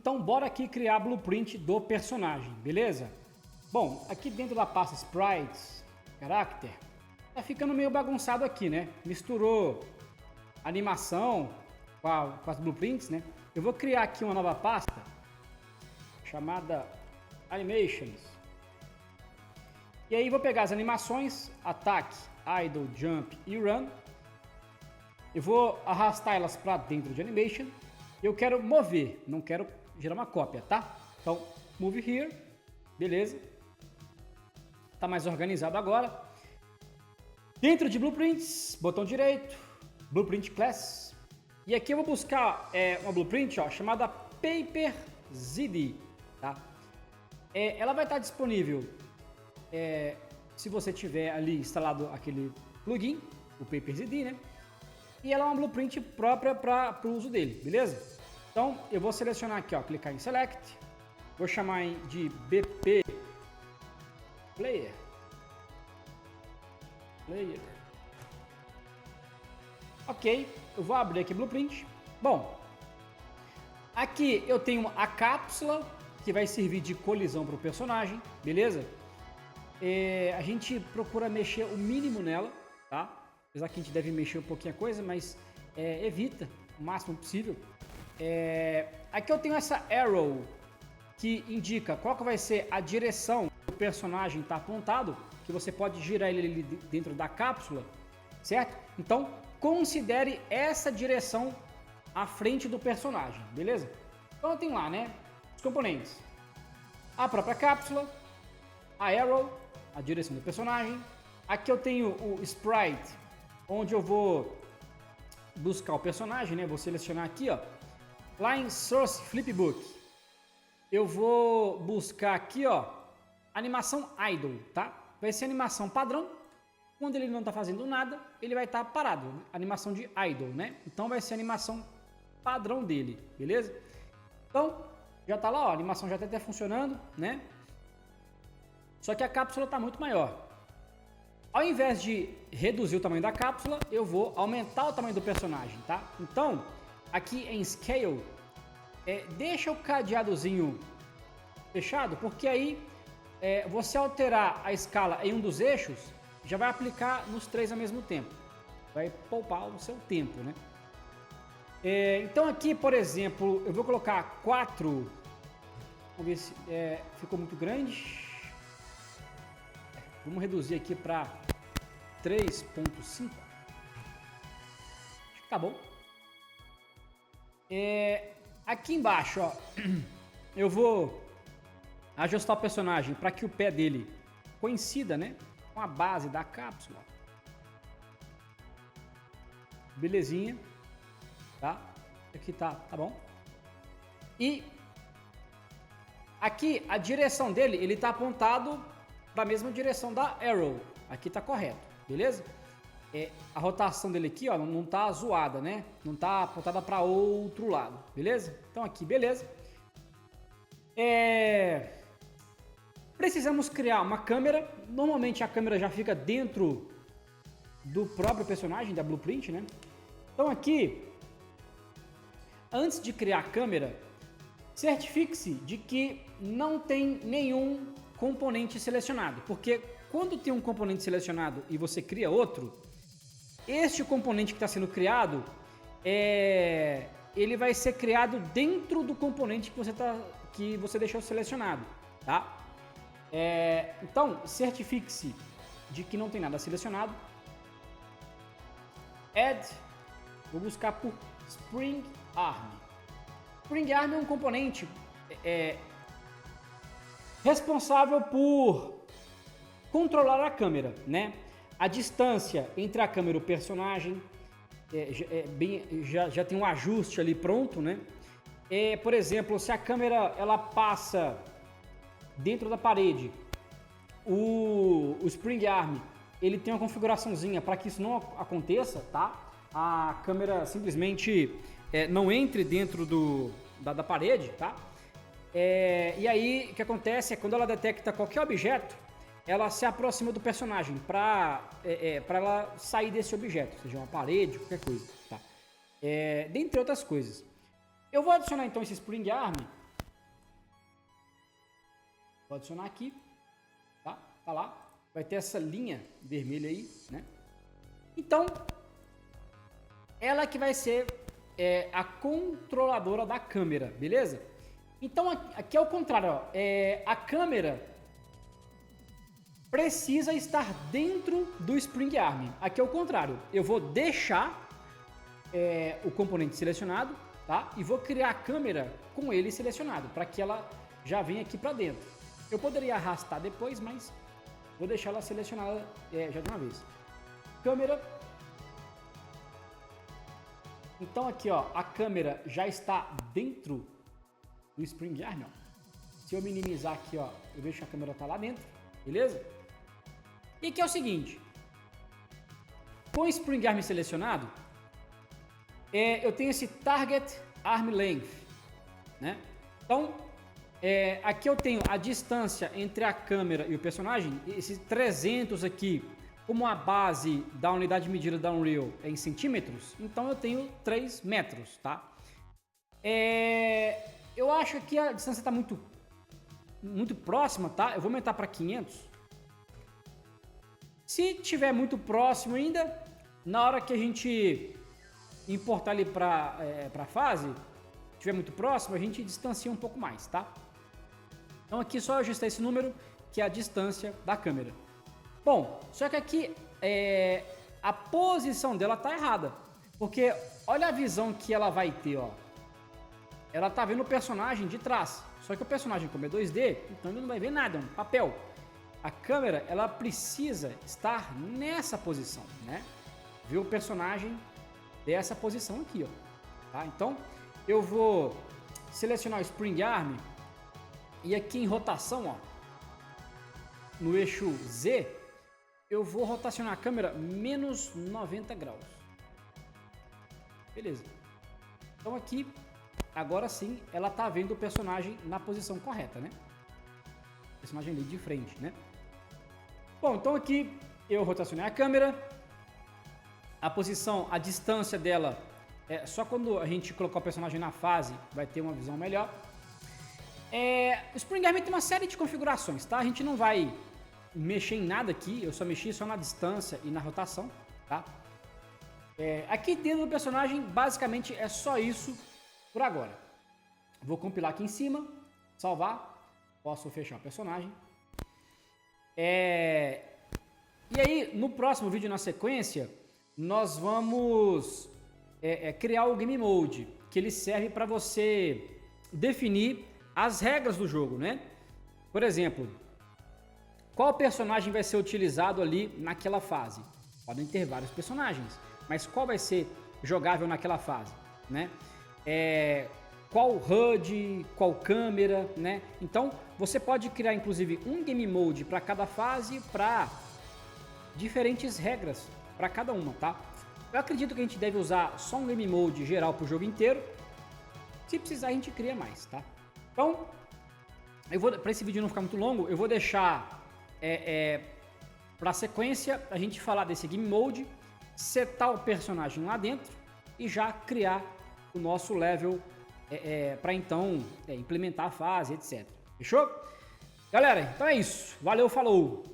Então, bora aqui criar a blueprint do personagem, beleza? Bom, aqui dentro da pasta Sprites, Character, tá ficando meio bagunçado aqui, né? Misturou animação com as blueprints, né? Eu vou criar aqui uma nova pasta chamada Animations. E aí vou pegar as animações, Attack, Idle, Jump e Run. Eu vou arrastar elas para dentro de Animation. Eu quero mover, não quero gerar uma cópia, tá? Então, Move Here, beleza. Tá mais organizado agora. Dentro de Blueprints, botão direito, Blueprint Class. E aqui eu vou buscar uma blueprint chamada PaperZD, tá? Ela vai estar disponível se você tiver ali instalado aquele plugin, o PaperZD, né? E ela é uma blueprint própria para o uso dele, beleza? Então eu vou selecionar aqui, ó, clicar em Select, vou chamar de BP Player. Ok, eu vou abrir aqui Blueprint. Bom, aqui eu tenho a cápsula que vai servir de colisão para o personagem, beleza? A gente procura mexer o mínimo nela, tá? Apesar que a gente deve mexer um pouquinho a coisa, mas evita o máximo possível. Aqui eu tenho essa arrow que indica qual que vai ser a direção que o personagem está apontado, que você pode girar ele ali dentro da cápsula, certo? Então, considere essa direção à frente do personagem, beleza? Então eu tenho lá, né, os componentes. A própria cápsula, a arrow, a direção do personagem. Aqui eu tenho o sprite, onde eu vou buscar o personagem, né? Vou selecionar aqui, ó, lá em Source Flipbook. Eu vou buscar aqui, ó, animação idle, tá? Vai ser animação padrão. Quando ele não está fazendo nada, ele vai estar parado. Animação de idle, né? Então vai ser a animação padrão dele, beleza? Então, já tá lá, ó, a animação já está até funcionando, né? Só que a cápsula está muito maior. Ao invés de reduzir o tamanho da cápsula, eu vou aumentar o tamanho do personagem, tá? Então, aqui em Scale, deixa o cadeadozinho fechado, porque aí você alterar a escala em um dos eixos, já vai aplicar nos três ao mesmo tempo. Vai poupar o seu tempo, né? Então aqui, por exemplo, eu vou colocar 4. Vamos ver se ficou muito grande. Vamos reduzir aqui para 3.5. Acho que tá bom. Aqui embaixo, ó, eu vou ajustar o personagem para que o pé dele coincida, né, com a base da cápsula. Belezinha, tá? Aqui tá bom. E aqui a direção dele, ele tá apontado para a mesma direção da arrow. Aqui tá correto, beleza? A rotação dele aqui, ó, não tá zoada, né? Não tá apontada para outro lado, beleza? Então aqui, beleza. Precisamos criar uma câmera. Normalmente a câmera já fica dentro do próprio personagem, da blueprint, né? Então aqui, antes de criar a câmera, certifique-se de que não tem nenhum componente selecionado, porque quando tem um componente selecionado e você cria outro, este componente que está sendo criado, ele vai ser criado dentro do componente que você deixou selecionado, tá? Então, certifique-se de que não tem nada selecionado. Add, vou buscar por Spring Arm. Spring Arm é um componente responsável por controlar a câmera, né? A distância entre a câmera e o personagem já tem um ajuste ali pronto, né? Por exemplo, se a câmera ela passa dentro da parede, o Spring Arm ele tem uma configuraçãozinha para que isso não aconteça, tá? A câmera simplesmente não entre dentro da parede, tá? E aí o que acontece é quando ela detecta qualquer objeto, ela se aproxima do personagem para ela sair desse objeto, seja uma parede, qualquer coisa, tá? Dentre outras coisas. Eu vou adicionar então esse Spring Arm Vou adicionar aqui, tá? Tá lá. Vai ter essa linha vermelha aí, né? Então, ela que vai ser a controladora da câmera, beleza? Então, aqui é o contrário, ó. A câmera precisa estar dentro do Spring Arm. Aqui é o contrário. Eu vou deixar o componente selecionado, tá? E vou criar a câmera com ele selecionado, para que ela já venha aqui para dentro. Eu poderia arrastar depois, mas vou deixar ela selecionada já de uma vez. Câmera. Então aqui, ó, a câmera já está dentro do Spring Arm, ó. Se eu minimizar aqui, ó, eu vejo que a câmera tá lá dentro, beleza? E que é o seguinte, com o Spring Arm selecionado, eu tenho esse Target Arm Length, né? Então, aqui eu tenho a distância entre a câmera e o personagem, esse 300 aqui, como a base da unidade de medida da Unreal é em centímetros, então eu tenho 3 metros, tá? Eu acho que a distância está muito próxima, tá? Eu vou aumentar para 500. Se tiver muito próximo ainda, na hora que a gente importar ele para a fase, tiver muito próximo, a gente distancia um pouco mais, tá? Então aqui só ajustar esse número, que é a distância da câmera. Bom, só que aqui a posição dela tá errada, porque olha a visão que ela vai ter, ó. Ela tá vendo o personagem de trás, só que o personagem, como é 2D, então ele não vai ver nada, é um papel. A câmera, ela precisa estar nessa posição, né? Ver o personagem dessa posição aqui, ó. Tá? Então, eu vou selecionar o Spring Arm e aqui em rotação, ó, no eixo Z, eu vou rotacionar a câmera menos 90 graus. Beleza. Então aqui, agora sim, ela tá vendo o personagem na posição correta, né? O personagem ali de frente, né? Bom, então aqui eu rotacionei a câmera. A posição, a distância dela, só quando a gente colocar o personagem na fase, vai ter uma visão melhor. O Spring Arm tem uma série de configurações, tá? A gente não vai mexer em nada aqui, eu só mexi só na distância e na rotação, tá? Aqui dentro do personagem, basicamente é só isso por agora. Vou compilar aqui em cima, salvar, posso fechar o personagem. E aí, no próximo vídeo na sequência, nós vamos criar o Game Mode, que ele serve para você definir as regras do jogo, né? Por exemplo, qual personagem vai ser utilizado ali naquela fase? Podem ter vários personagens, mas qual vai ser jogável naquela fase, né? Qual HUD, qual câmera, né? Então, você pode criar inclusive um Game Mode para cada fase, para diferentes regras para cada uma, tá? Eu acredito que a gente deve usar só um Game Mode geral para o jogo inteiro. Se precisar, a gente cria mais, tá? Então, para esse vídeo não ficar muito longo, eu vou deixar para a sequência a gente falar desse Game Mode, setar o personagem lá dentro e já criar o nosso level para então implementar a fase, etc. Fechou? Galera, então é isso. Valeu, falou!